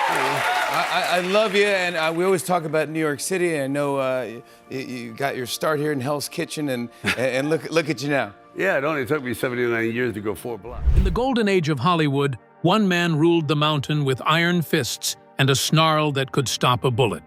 I love you, and we always talk about New York City, and I know you got your start here in Hell's Kitchen, and look at you now. Yeah, it only took me 79 years to go 4 blocks. In the golden age of Hollywood, one man ruled the mountain with iron fists and a snarl that could stop a bullet.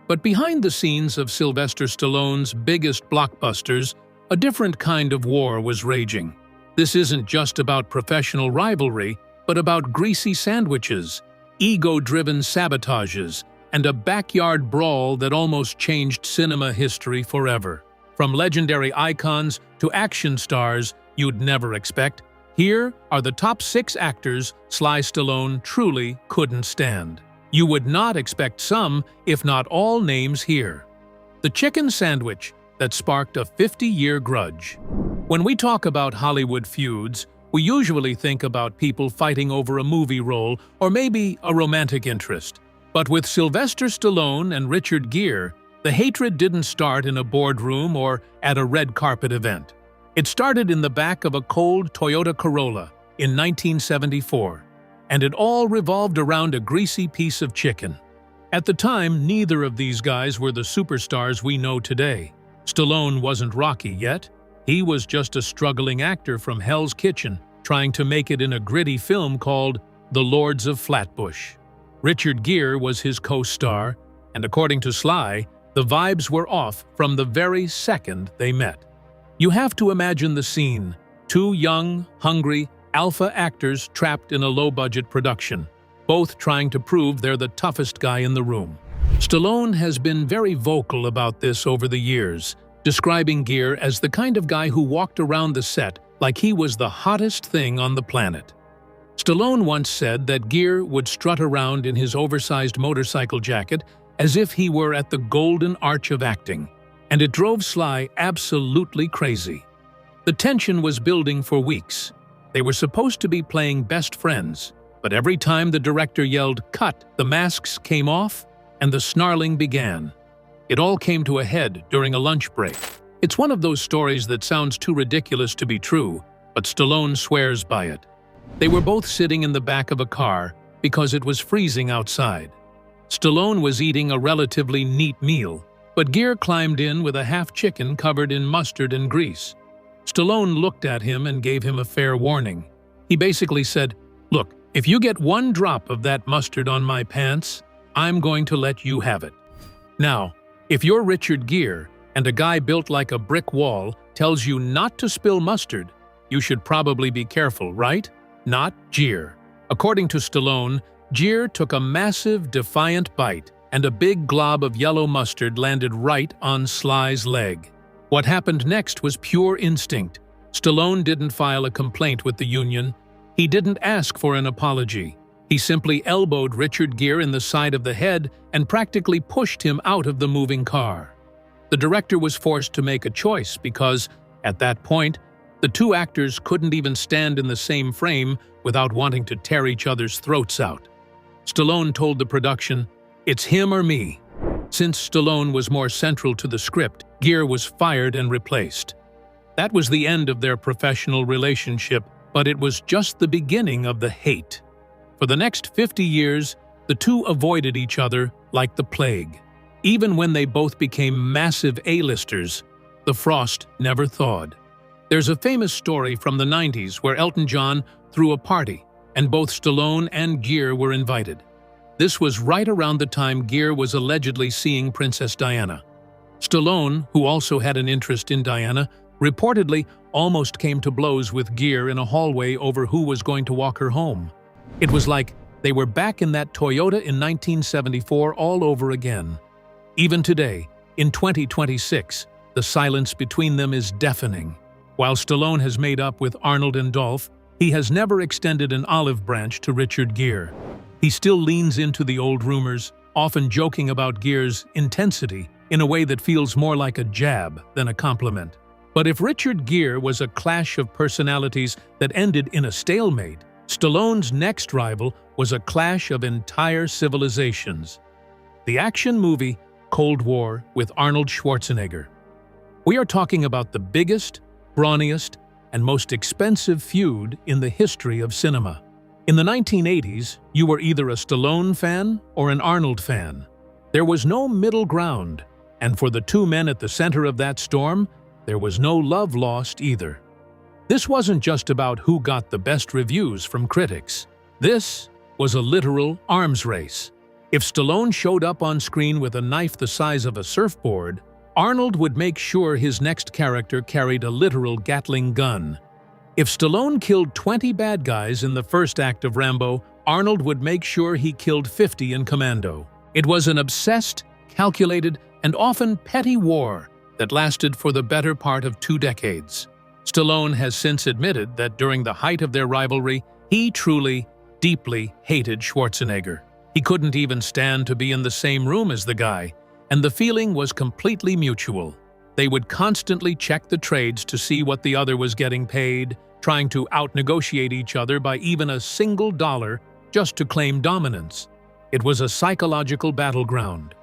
But behind the scenes of Sylvester Stallone's biggest blockbusters, a different kind of war was raging. This isn't just about professional rivalry, but about greasy sandwiches, ego-driven sabotages, and a backyard brawl that almost changed cinema history forever. From legendary icons to action stars you'd never expect, here are the top 6 actors Sly Stallone truly couldn't stand. You would not expect some, if not all, names here. The chicken sandwich that sparked a 50-year grudge. When we talk about Hollywood feuds, we usually think about people fighting over a movie role or maybe a romantic interest. But with Sylvester Stallone and Richard Gere, the hatred didn't start in a boardroom or at a red carpet event. It started in the back of a cold Toyota Corolla in 1974, and it all revolved around a greasy piece of chicken. At the time, neither of these guys were the superstars we know today. Stallone wasn't Rocky yet. He was just a struggling actor from Hell's Kitchen, trying to make it in a gritty film called The Lords of Flatbush. Richard Gere was his co-star, and according to Sly, the vibes were off from the very second they met. You have to imagine the scene: 2 young, hungry, alpha actors trapped in a low-budget production, both trying to prove they're the toughest guy in the room. Stallone has been very vocal about this over the years, describing Gere as the kind of guy who walked around the set like he was the hottest thing on the planet. Stallone once said that Gere would strut around in his oversized motorcycle jacket as if he were at the golden arch of acting, and it drove Sly absolutely crazy. The tension was building for weeks. They were supposed to be playing best friends, but every time the director yelled "cut," the masks came off and the snarling began. It all came to a head during a lunch break. It's one of those stories that sounds too ridiculous to be true, but Stallone swears by it. They were both sitting in the back of a car because it was freezing outside. Stallone was eating a relatively neat meal, but Gere climbed in with a half chicken covered in mustard and grease. Stallone looked at him and gave him a fair warning. He basically said, "Look, if you get 1 drop of that mustard on my pants, I'm going to let you have it." Now, if you're Richard Gere and a guy built like a brick wall tells you not to spill mustard, you should probably be careful, right? Not Gere. According to Stallone, Gere took a massive, defiant bite, and a big glob of yellow mustard landed right on Sly's leg. What happened next was pure instinct. Stallone didn't file a complaint with the union. He didn't ask for an apology. He simply elbowed Richard Gere in the side of the head and practically pushed him out of the moving car. The director was forced to make a choice because, at that point, the 2 actors couldn't even stand in the same frame without wanting to tear each other's throats out. Stallone told the production, "It's him or me." Since Stallone was more central to the script, Gere was fired and replaced. That was the end of their professional relationship, but it was just the beginning of the hate. For the next 50 years, the 2 avoided each other like the plague. Even when they both became massive A-listers, the frost never thawed. There's a famous story from the 90s where Elton John threw a party, and both Stallone and Gere were invited. This was right around the time Gere was allegedly seeing Princess Diana. Stallone, who also had an interest in Diana, reportedly almost came to blows with Gere in a hallway over who was going to walk her home. It was like they were back in that Toyota in 1974 all over again. Even today, in 2026, the silence between them is deafening. While Stallone has made up with Arnold and Dolph, he has never extended an olive branch to Richard Gere. He still leans into the old rumors, often joking about Gere's intensity in a way that feels more like a jab than a compliment. But if Richard Gere was a clash of personalities that ended in a stalemate, Stallone's next rival was a clash of entire civilizations. The action movie Cold War with Arnold Schwarzenegger. We are talking about the biggest, brawniest, and most expensive feud in the history of cinema. In the 1980s, you were either a Stallone fan or an Arnold fan. There was no middle ground, and for the two men at the center of that storm, there was no love lost either. This wasn't just about who got the best reviews from critics. This was a literal arms race. If Stallone showed up on screen with a knife the size of a surfboard, Arnold would make sure his next character carried a literal Gatling gun. If Stallone killed 20 bad guys in the first act of Rambo, Arnold would make sure he killed 50 in Commando. It was an obsessed, calculated, and often petty war that lasted for the better part of 2 decades. Stallone has since admitted that during the height of their rivalry, he truly, deeply hated Schwarzenegger. He couldn't even stand to be in the same room as the guy, and the feeling was completely mutual. They would constantly check the trades to see what the other was getting paid, trying to out-negotiate each other by even a single dollar just to claim dominance. It was a psychological battleground.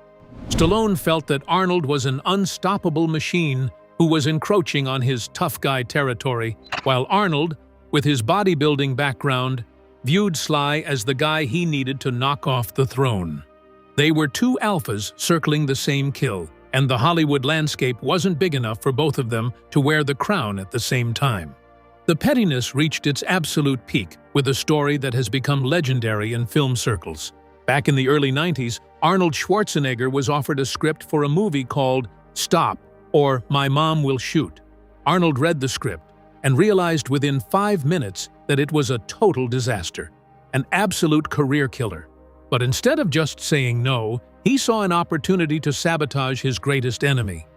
Stallone felt that Arnold was an unstoppable machine who was encroaching on his tough guy territory, while Arnold, with his bodybuilding background, viewed Sly as the guy he needed to knock off the throne. They were two alphas circling the same kill, and the Hollywood landscape wasn't big enough for both of them to wear the crown at the same time. The pettiness reached its absolute peak with a story that has become legendary in film circles. Back in the early 90s, Arnold Schwarzenegger was offered a script for a movie called Stop, or My Mom Will Shoot. Arnold read the script and realized within 5 minutes that it was a total disaster, an absolute career killer. But instead of just saying no, he saw an opportunity to sabotage his greatest enemy.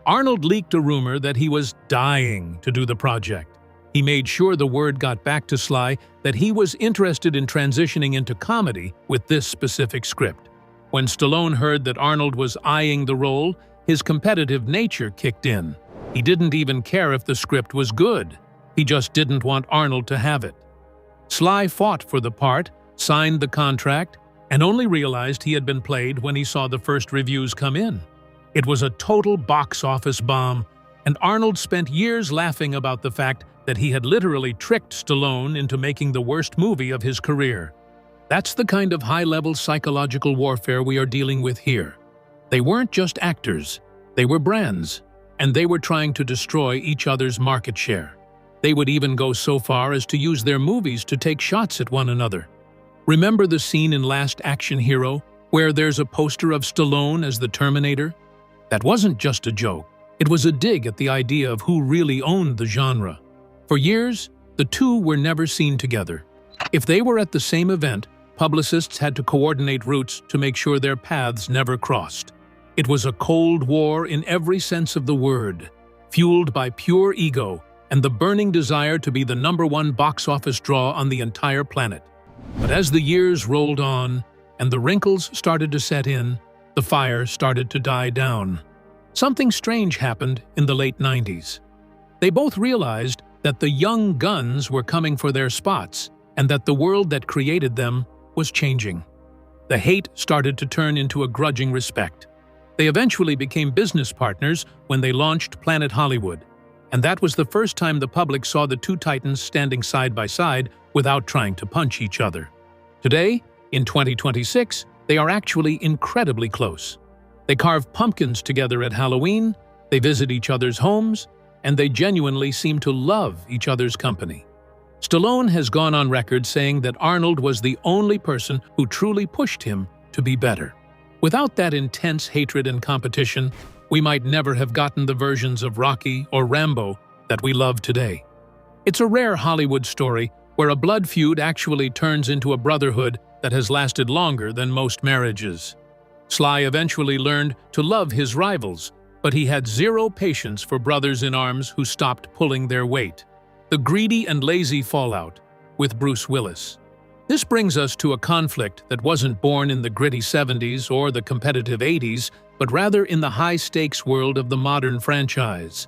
Arnold leaked a rumor that he was dying to do the project. He made sure the word got back to Sly that he was interested in transitioning into comedy with this specific script. When Stallone heard that Arnold was eyeing the role, his competitive nature kicked in. He didn't even care if the script was good. He just didn't want Arnold to have it. Sly fought for the part, signed the contract, and only realized he had been played when he saw the first reviews come in. It was a total box office bomb, and Arnold spent years laughing about the fact that he had literally tricked Stallone into making the worst movie of his career. That's the kind of high-level psychological warfare we are dealing with here. They weren't just actors, they were brands, and they were trying to destroy each other's market share. They would even go so far as to use their movies to take shots at one another. Remember the scene in Last Action Hero, where there's a poster of Stallone as the Terminator? That wasn't just a joke. It was a dig at the idea of who really owned the genre. For years, the two were never seen together. If they were at the same event, publicists had to coordinate routes to make sure their paths never crossed. It was a cold war in every sense of the word, fueled by pure ego and the burning desire to be the #1 box office draw on the entire planet. But as the years rolled on and the wrinkles started to set in, the fire started to die down. Something strange happened in the late 90s. They both realized that the young guns were coming for their spots and that the world that created them was changing. The hate started to turn into a grudging respect. They eventually became business partners when they launched Planet Hollywood, and that was the first time the public saw the two titans standing side by side without trying to punch each other. Today, in 2026, they are actually incredibly close. They carve pumpkins together at Halloween, they visit each other's homes, and they genuinely seem to love each other's company. Stallone has gone on record saying that Arnold was the only person who truly pushed him to be better. Without that intense hatred and competition, we might never have gotten the versions of Rocky or Rambo that we love today. It's a rare Hollywood story where a blood feud actually turns into a brotherhood that has lasted longer than most marriages. Sly eventually learned to love his rivals, but he had zero patience for brothers in arms who stopped pulling their weight. The greedy and lazy fallout with Bruce Willis. This brings us to a conflict that wasn't born in the gritty 70s or the competitive 80s, but rather in the high-stakes world of the modern franchise.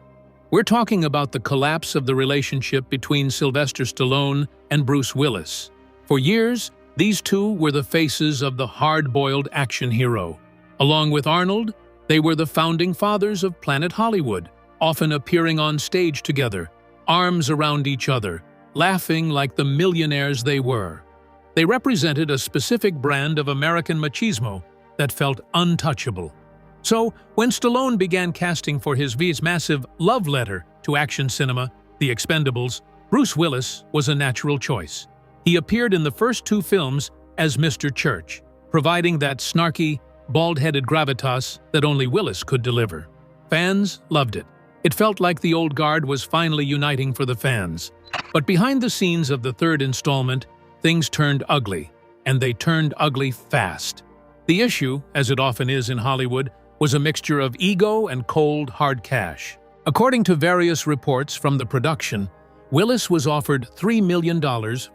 We're talking about the collapse of the relationship between Sylvester Stallone and Bruce Willis. For years, these two were the faces of the hard-boiled action hero. Along with Arnold, they were the founding fathers of Planet Hollywood, often appearing on stage together, arms around each other, laughing like the millionaires they were. They represented a specific brand of American machismo that felt untouchable. So, when Stallone began casting for his V's massive love letter to action cinema, The Expendables, Bruce Willis was a natural choice. He appeared in the first two films as Mr. Church, providing that snarky, bald-headed gravitas that only Willis could deliver. Fans loved it. It felt like the old guard was finally uniting for the fans. But behind the scenes of the third installment, things turned ugly, and they turned ugly fast. The issue, as it often is in Hollywood, was a mixture of ego and cold, hard cash. According to various reports from the production, Willis was offered $3 million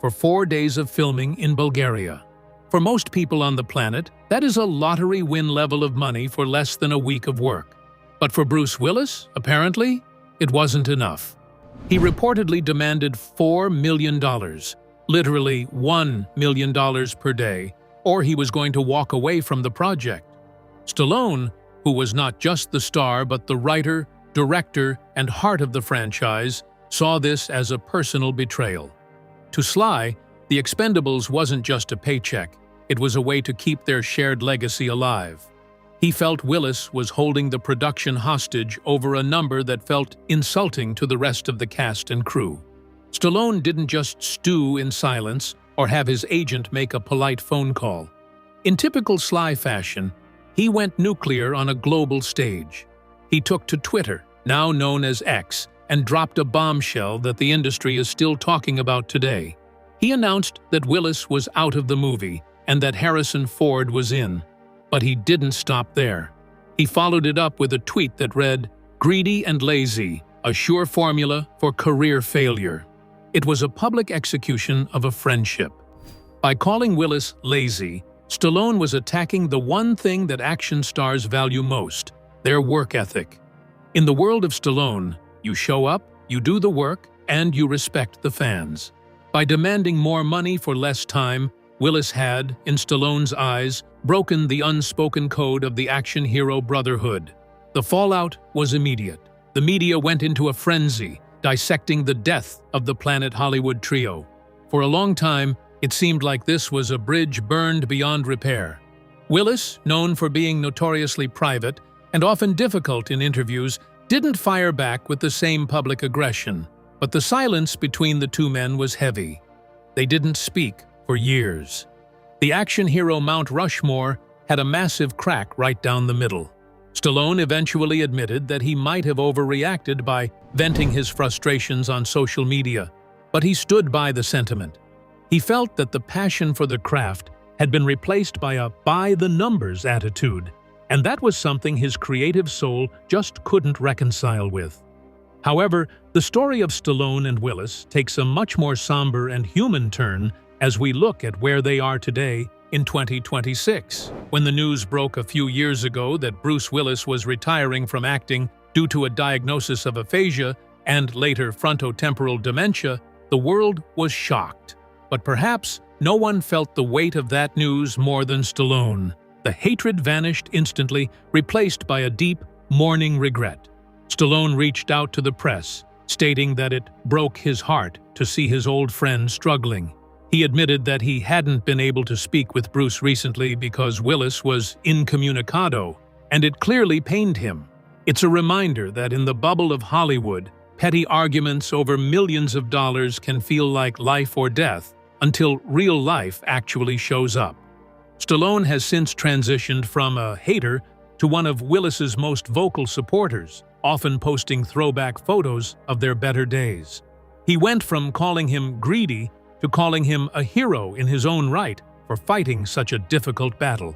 for 4 days of filming in Bulgaria. For most people on the planet, that is a lottery win level of money for less than a week of work. But for Bruce Willis, apparently, it wasn't enough. He reportedly demanded $4 million, literally $1 million per day, or he was going to walk away from the project. Stallone, who was not just the star but the writer, director, and heart of the franchise, saw this as a personal betrayal. To Sly, The Expendables wasn't just a paycheck, it was a way to keep their shared legacy alive. He felt Willis was holding the production hostage over a number that felt insulting to the rest of the cast and crew. Stallone didn't just stew in silence or have his agent make a polite phone call. In typical Sly fashion, he went nuclear on a global stage. He took to Twitter, now known as X, and dropped a bombshell that the industry is still talking about today. He announced that Willis was out of the movie and that Harrison Ford was in. But he didn't stop there. He followed it up with a tweet that read, "Greedy and lazy, a sure formula for career failure." It was a public execution of a friendship. By calling Willis lazy, Stallone was attacking the one thing that action stars value most, their work ethic. In the world of Stallone, you show up, you do the work, and you respect the fans. By demanding more money for less time, Willis had, in Stallone's eyes, broken the unspoken code of the action hero brotherhood. The fallout was immediate. The media went into a frenzy, dissecting the death of the Planet Hollywood trio. For a long time, it seemed like this was a bridge burned beyond repair. Willis, known for being notoriously private and often difficult in interviews, didn't fire back with the same public aggression. But the silence between the two men was heavy. They didn't speak for years. The action hero Mount Rushmore had a massive crack right down the middle. Stallone eventually admitted that he might have overreacted by venting his frustrations on social media, but he stood by the sentiment. He felt that the passion for the craft had been replaced by a by-the-numbers attitude, and that was something his creative soul just couldn't reconcile with. However, the story of Stallone and Willis takes a much more somber and human turn as we look at where they are today in 2026. When the news broke a few years ago that Bruce Willis was retiring from acting due to a diagnosis of aphasia and later frontotemporal dementia, the world was shocked. But perhaps no one felt the weight of that news more than Stallone. The hatred vanished instantly, replaced by a deep, mourning regret. Stallone reached out to the press, stating that it broke his heart to see his old friend struggling. He admitted that he hadn't been able to speak with Bruce recently because Willis was incommunicado, and it clearly pained him. It's a reminder that in the bubble of Hollywood, petty arguments over millions of dollars can feel like life or death until real life actually shows up. Stallone has since transitioned from a hater to one of Willis's most vocal supporters, often posting throwback photos of their better days. He went from calling him greedy to calling him a hero in his own right for fighting such a difficult battle.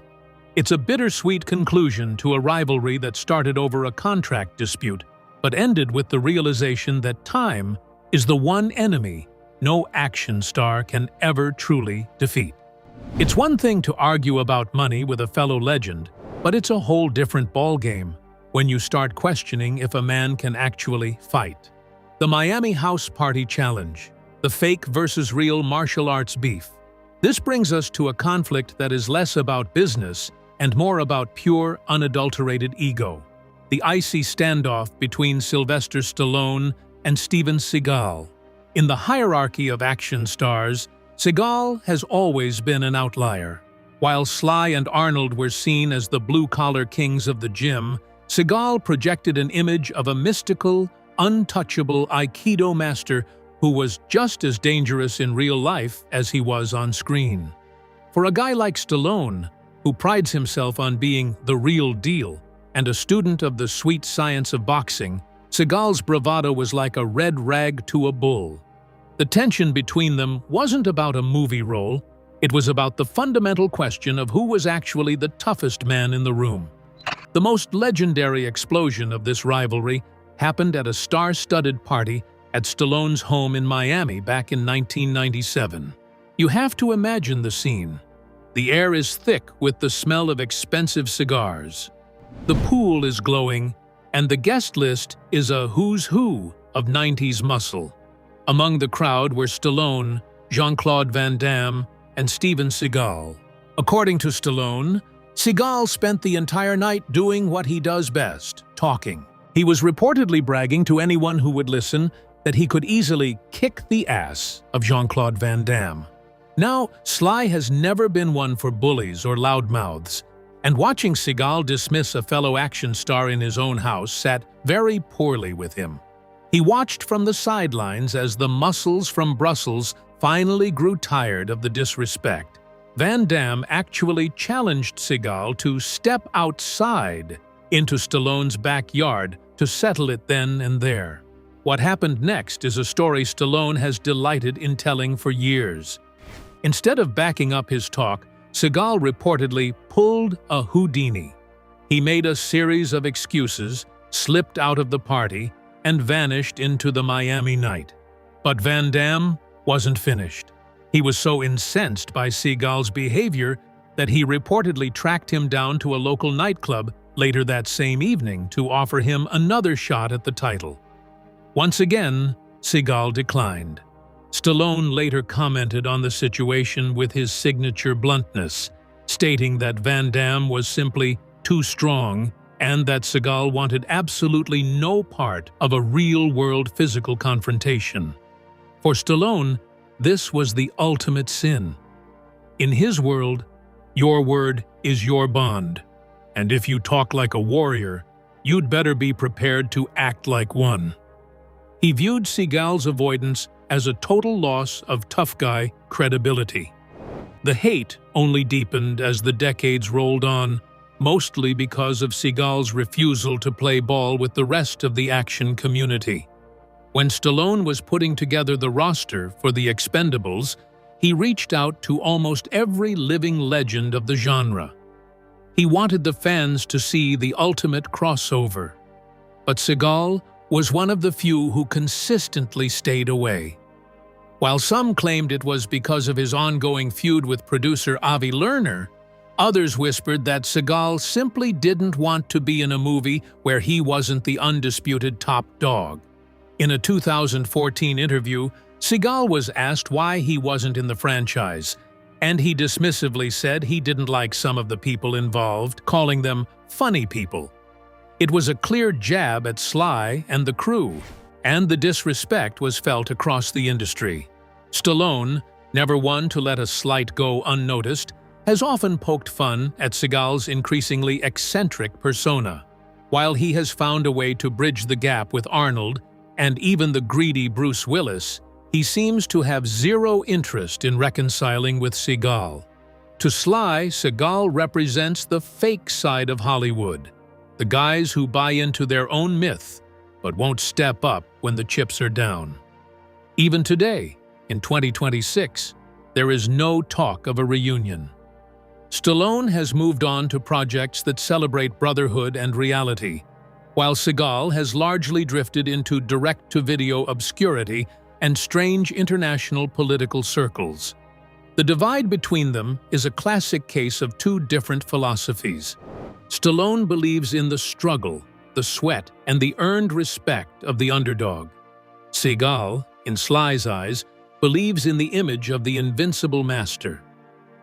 It's a bittersweet conclusion to a rivalry that started over a contract dispute, but ended with the realization that time is the one enemy no action star can ever truly defeat. It's one thing to argue about money with a fellow legend, but it's a whole different ballgame when you start questioning if a man can actually fight. The Miami House Party Challenge. The fake versus real martial arts beef. This brings us to a conflict that is less about business and more about pure, unadulterated ego. The icy standoff between Sylvester Stallone and Steven Seagal. In the hierarchy of action stars, Seagal has always been an outlier. While Sly and Arnold were seen as the blue-collar kings of the gym, Seagal projected an image of a mystical, untouchable Aikido master who was just as dangerous in real life as he was on screen. For a guy like Stallone, who prides himself on being the real deal and a student of the sweet science of boxing, Seagal's bravado was like a red rag to a bull. The tension between them wasn't about a movie role, it was about the fundamental question of who was actually the toughest man in the room. The most legendary explosion of this rivalry happened at a star-studded party at Stallone's home in Miami back in 1997. You have to imagine the scene. The air is thick with the smell of expensive cigars. The pool is glowing, and the guest list is a who's who of 90s muscle. Among the crowd were Stallone, Jean-Claude Van Damme, and Steven Seagal. According to Stallone, Seagal spent the entire night doing what he does best, talking. He was reportedly bragging to anyone who would listen that he could easily kick the ass of Jean-Claude Van Damme. Now, Sly has never been one for bullies or loudmouths, and watching Seagal dismiss a fellow action star in his own house sat very poorly with him. He watched from the sidelines as the muscles from Brussels finally grew tired of the disrespect. Van Damme actually challenged Seagal to step outside into Stallone's backyard to settle it then and there. What happened next is a story Stallone has delighted in telling for years. Instead of backing up his talk, Seagal reportedly pulled a Houdini. He made a series of excuses, slipped out of the party, and vanished into the Miami night. But Van Damme wasn't finished. He was so incensed by Seagal's behavior that he reportedly tracked him down to a local nightclub later that same evening to offer him another shot at the title. Once again, Seagal declined. Stallone later commented on the situation with his signature bluntness, stating that Van Damme was simply too strong and that Seagal wanted absolutely no part of a real-world physical confrontation. For Stallone, this was the ultimate sin. In his world, your word is your bond, and if you talk like a warrior, you'd better be prepared to act like one. He viewed Seagal's avoidance as a total loss of tough guy credibility. The hate only deepened as the decades rolled on, mostly because of Seagal's refusal to play ball with the rest of the action community. When Stallone was putting together the roster for The Expendables, he reached out to almost every living legend of the genre. He wanted the fans to see the ultimate crossover. But Seagal was one of the few who consistently stayed away. While some claimed it was because of his ongoing feud with producer Avi Lerner, others whispered that Seagal simply didn't want to be in a movie where he wasn't the undisputed top dog. In a 2014 interview, Seagal was asked why he wasn't in the franchise, and he dismissively said he didn't like some of the people involved, calling them funny people. It was a clear jab at Sly and the crew, and the disrespect was felt across the industry. Stallone, never one to let a slight go unnoticed, has often poked fun at Seagal's increasingly eccentric persona. While he has found a way to bridge the gap with Arnold and even the greedy Bruce Willis, he seems to have zero interest in reconciling with Seagal. To Sly, Seagal represents the fake side of Hollywood, the guys who buy into their own myth but won't step up when the chips are down. Even today, in 2026, there is no talk of a reunion. Stallone has moved on to projects that celebrate brotherhood and reality, while Seagal has largely drifted into direct-to-video obscurity and strange international political circles. The divide between them is a classic case of two different philosophies. Stallone believes in the struggle, the sweat, and the earned respect of the underdog. Seagal, in Sly's eyes, believes in the image of the invincible master.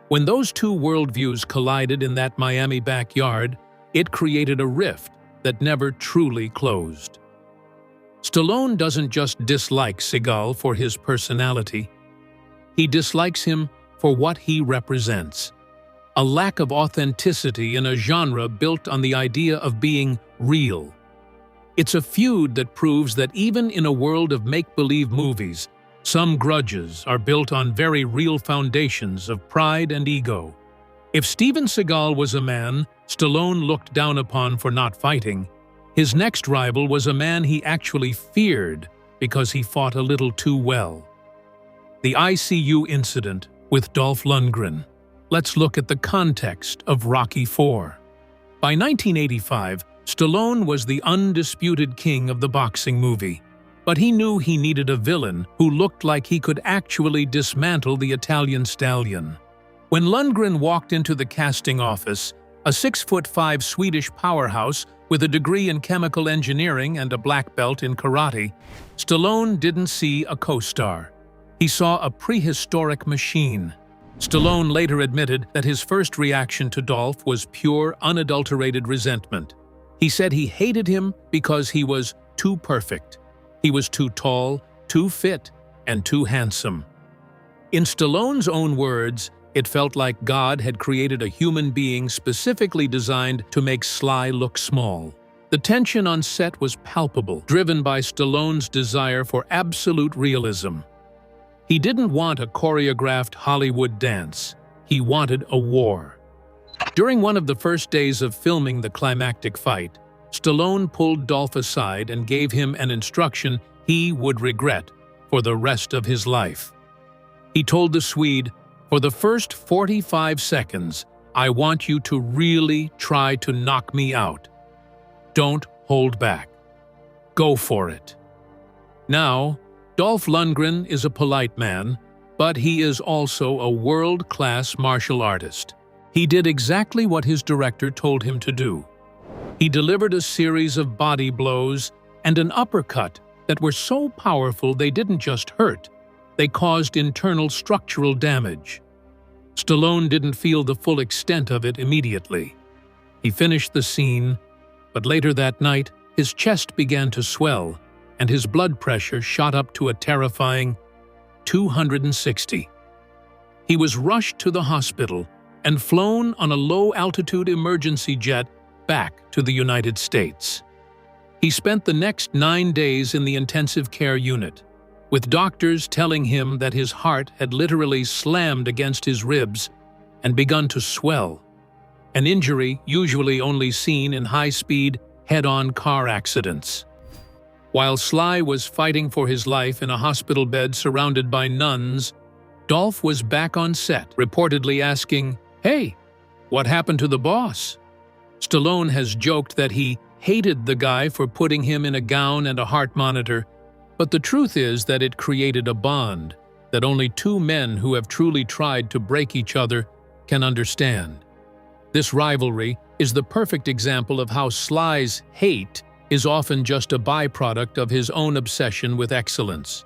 When those two worldviews collided in that Miami backyard, it created a rift that never truly closed. Stallone doesn't just dislike Seagal for his personality. he dislikes him for what he represents: a lack of authenticity in a genre built on the idea of being real. It's a feud that proves that even in a world of make-believe movies, some grudges are built on very real foundations of pride and ego. If Steven Seagal was a man Stallone looked down upon for not fighting, his next rival was a man he actually feared because he fought a little too well. The ICU incident with Dolph Lundgren. Let's look at the context of Rocky IV. By 1985, Stallone was the undisputed king of the boxing movie, but he knew he needed a villain who looked like he could actually dismantle the Italian stallion. When Lundgren walked into the casting office, a 6'5" Swedish powerhouse with a degree in chemical engineering and a black belt in karate, Stallone didn't see a co-star. He saw a prehistoric machine. Stallone later admitted that his first reaction to Dolph was pure, unadulterated resentment. He said he hated him because he was too perfect. He was too tall, too fit, and too handsome. In Stallone's own words, it felt like God had created a human being specifically designed to make Sly look small. The tension on set was palpable, driven by Stallone's desire for absolute realism. He didn't want a choreographed Hollywood dance. He wanted a war. During one of the first days of filming the climactic fight, Stallone pulled Dolph aside and gave him an instruction he would regret for the rest of his life. He told the Swede, "For the first 45 seconds, I want you to really try to knock me out. Don't hold back. Go for it." Now, Dolph Lundgren is a polite man, but he is also a world-class martial artist. He did exactly what his director told him to do. He delivered a series of body blows and an uppercut that were so powerful they didn't just hurt, they caused internal structural damage. Stallone didn't feel the full extent of it immediately. He finished the scene, but later that night, his chest began to swell and his blood pressure shot up to a terrifying 260. He was rushed to the hospital and flown on a low-altitude emergency jet back to the United States. He spent the next 9 days in the intensive care unit, with doctors telling him that his heart had literally slammed against his ribs and begun to swell, an injury usually only seen in high-speed, head-on car accidents. While Sly was fighting for his life in a hospital bed surrounded by nuns, Dolph was back on set, reportedly asking, "Hey, what happened to the boss?" Stallone has joked that he hated the guy for putting him in a gown and a heart monitor, but the truth is that it created a bond that only two men who have truly tried to break each other can understand. This rivalry is the perfect example of how Sly's hate is often just a byproduct of his own obsession with excellence.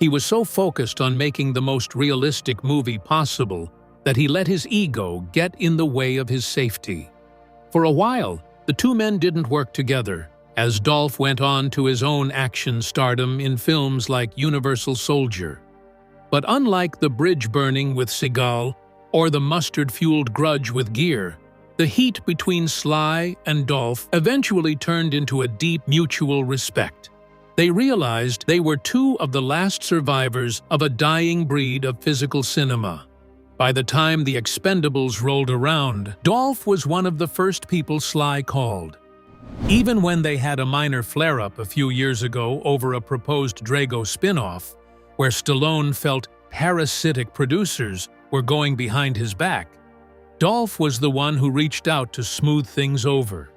He was so focused on making the most realistic movie possible that he let his ego get in the way of his safety. For a while, the two men didn't work together, as Dolph went on to his own action stardom in films like Universal Soldier. But unlike the bridge burning with Seagal or the mustard-fueled grudge with Gere, the heat between Sly and Dolph eventually turned into a deep mutual respect. They realized they were two of the last survivors of a dying breed of physical cinema. By the time The Expendables rolled around, Dolph was one of the first people Sly called. Even when they had a minor flare-up a few years ago over a proposed Drago spin-off, where Stallone felt parasitic producers were going behind his back, Dolph was the one who reached out to smooth things over.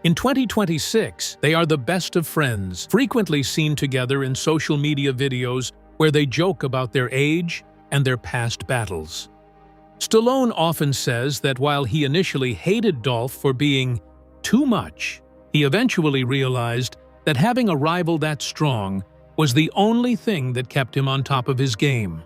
In 2026, they are the best of friends, frequently seen together in social media videos where they joke about their age and their past battles. Stallone often says that while he initially hated Dolph for being too much, he eventually realized that having a rival that strong was the only thing that kept him on top of his game.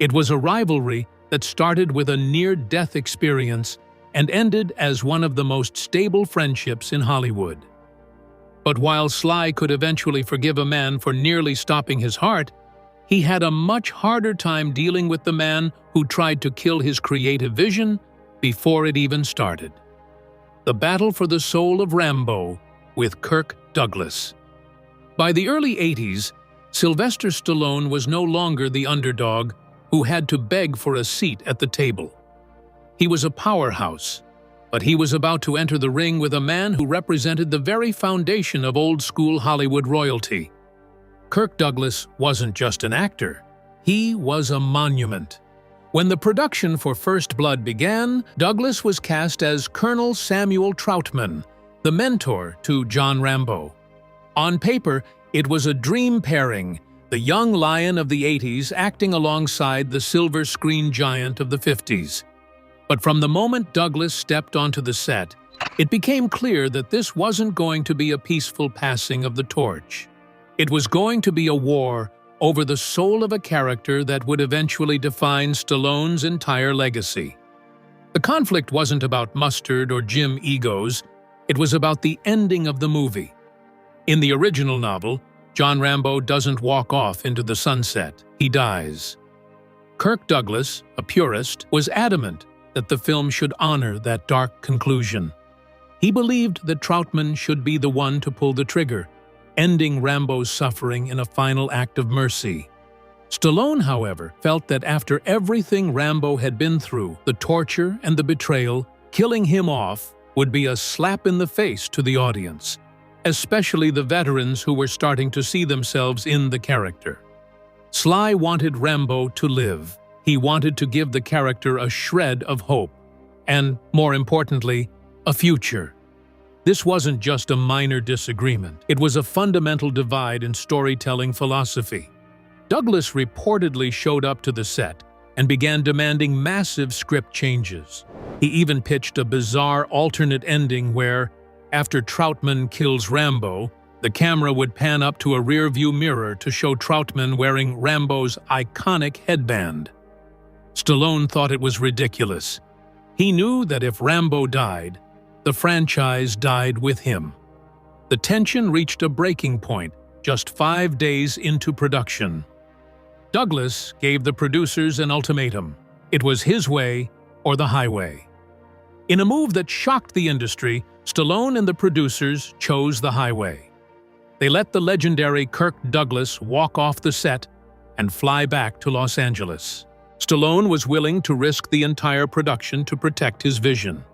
It was a rivalry that started with a near-death experience and ended as one of the most stable friendships in Hollywood. But while Sly could eventually forgive a man for nearly stopping his heart, he had a much harder time dealing with the man who tried to kill his creative vision before it even started. The battle for the soul of Rambo with Kirk Douglas. By the early 80s, Sylvester Stallone was no longer the underdog who had to beg for a seat at the table. He was a powerhouse, but he was about to enter the ring with a man who represented the very foundation of old-school Hollywood royalty. Kirk Douglas wasn't just an actor, he was a monument. When the production for First Blood began, Douglas was cast as Colonel Samuel Troutman, the mentor to John Rambo. On paper, it was a dream pairing, the young lion of the 80s acting alongside the silver screen giant of the 50s. But from the moment Douglas stepped onto the set, it became clear that this wasn't going to be a peaceful passing of the torch. It was going to be a war over the soul of a character that would eventually define Stallone's entire legacy. The conflict wasn't about Mustard or Jim egos, it was about the ending of the movie. In the original novel, John Rambo doesn't walk off into the sunset, he dies. Kirk Douglas, a purist, was adamant that the film should honor that dark conclusion. He believed that Troutman should be the one to pull the trigger, ending Rambo's suffering in a final act of mercy. Stallone, however, felt that after everything Rambo had been through, the torture and the betrayal, killing him off would be a slap in the face to the audience, especially the veterans who were starting to see themselves in the character. Sly wanted Rambo to live. He wanted to give the character a shred of hope, and, more importantly, a future. This wasn't just a minor disagreement. It was a fundamental divide in storytelling philosophy. Douglas reportedly showed up to the set and began demanding massive script changes. He even pitched a bizarre alternate ending where, after Troutman kills Rambo, the camera would pan up to a rear-view mirror to show Troutman wearing Rambo's iconic headband. Stallone thought it was ridiculous. He knew that if Rambo died, the franchise died with him. The tension reached a breaking point just 5 days into production. Douglas gave the producers an ultimatum. It was his way or the highway. In a move that shocked the industry, Stallone and the producers chose the highway. They let the legendary Kirk Douglas walk off the set and fly back to Los Angeles. Stallone was willing to risk the entire production to protect his vision.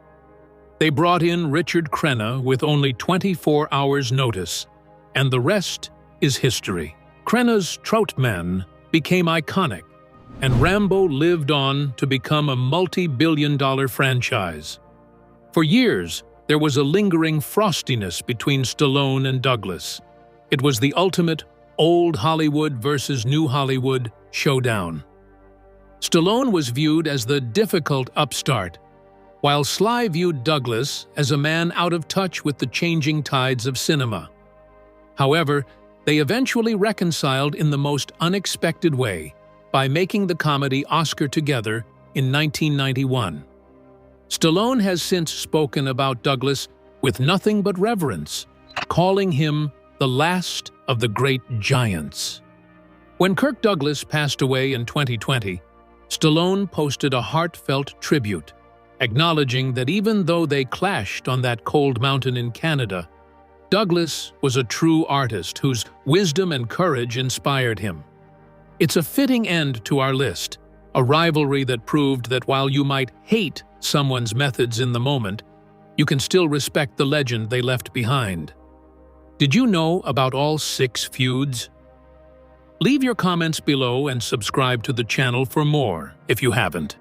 They brought in Richard Gere with only 24 hours' notice, and the rest is history. Gere's Troutman became iconic, and Rambo lived on to become a multi-billion-dollar franchise. For years, there was a lingering frostiness between Stallone and Douglas. It was the ultimate old Hollywood versus new Hollywood showdown. Stallone was viewed as the difficult upstart, while Sly viewed Douglas as a man out of touch with the changing tides of cinema. However, they eventually reconciled in the most unexpected way by making the comedy Oscar Together in 1991. Stallone has since spoken about Douglas with nothing but reverence, calling him the last of the great giants. When Kirk Douglas passed away in 2020, Stallone posted a heartfelt tribute, acknowledging that even though they clashed on that cold mountain in Canada, Douglas was a true artist whose wisdom and courage inspired him. It's a fitting end to our list, a rivalry that proved that while you might hate someone's methods in the moment, you can still respect the legend they left behind. Did you know about all 6 feuds? Leave your comments below and subscribe to the channel for more if you haven't.